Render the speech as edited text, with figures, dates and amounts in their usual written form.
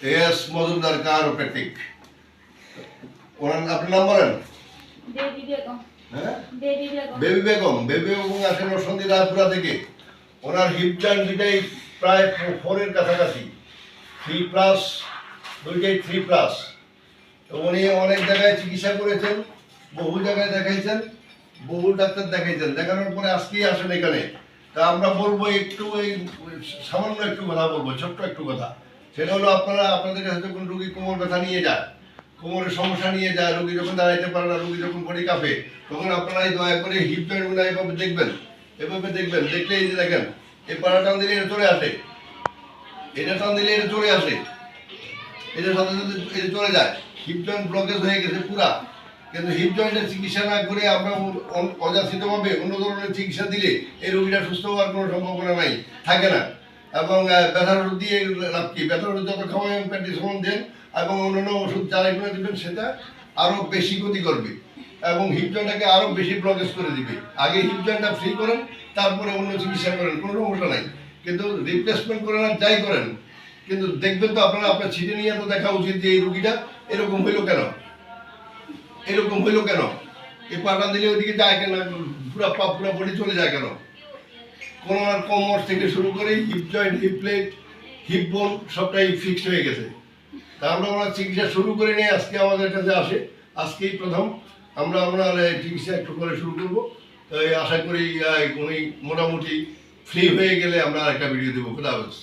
AS Mojumder CHIROPRACTIC ওনার আপনি নাম বলেন? বেবি বেগম আসেন নরসিংদী রায়পুরা থেকে। ওনার হিপ জয়েন্ট দুইটাই প্রায় 4 এর কাছাকাছি, 3+, দুইটাই 3+। উনি অনেক জায়গায় চিকিৎসা করেছেন, বহু জায়গায় দেখাইছেন, বহু ডাক্তার দেখাইছেন, দেখানোর পরে আজকেই আসেন এখানে। তা আমরা বলবো একটু এই সামান্য একটু কথা বলবো, ছোট্ট একটু কথা। সেটা হলো আপনাদের কাছে যখন রুগী কোমর ব্যথা নিয়ে যায়, কোমরের সমস্যা নিয়ে যায়, রুগী যখন দাঁড়াইতে পারে না, রুগী যখন বডি কাঁপে, তখন আপনারা দয়া করে হিপ জয়েন্টগুলো এভাবে দেখবেন, দেখলে এই যে দেখেন, এই পাড়া টান দিলে এটা চলে আসে, এটা টান দিলে এটা চলে আসে, এটার সাথে সাথে এটা চলে যায়। হিপ জয়েন্ট ব্লকেজ হয়ে গেছে পুরা। কিন্তু হিপ জয়েন্টের চিকিৎসা না করে আমরা অযাচিতভাবে অন্য ধরনের চিকিৎসা দিলে এই রোগীটা সুস্থ হওয়ার কোনো সম্ভাবনা নাই, থাকে না। এবং ব্যথার ওষুধ দিয়ে লাভ কি, ব্যথার ওষুধ যত খাওয়াই প্যান্টিসমন দেন এবং অন্যান্য ওষুধ যারা এগুলো দেবেন সেটা আরও বেশি ক্ষতি করবে এবং হিপ জয়েন্টটাকে আরও বেশি ব্লকেজ করে দিবে। আগে হিপ জয়েন্টটা ফ্রি করেন, তারপরে অন্য চিকিৎসা করেন, কোনো সমস্যা নাই। কিন্তু রিপ্লেসমেন্ট করেন আর যাই করেন, কিন্তু দেখবেন তো আপনার ছিটে নিয়ে তো দেখা উচিত যে এই রুগীটা এরকম হইলো কেন, এই পাটা দিলে ওইদিকে যায় কেন, পুরা বডি চলে যায় কেন। কোমর কোমর থেকে শুরু করে hip joint, hip plate, hip bone সবটাই ফিক্সড হয়ে গেছে। তা আমরা চিকিৎসা শুরু করে নিয়ে আজকে আমাদের কাছে আসে, আজকেই প্রথম আমরা চিকিৎসা একটু করে শুরু করবো। আশা করি উনি মোটামুটি ফ্রি হয়ে গেলে আমরা আরেকটা ভিডিও দেবো। খুদা হাফেজ।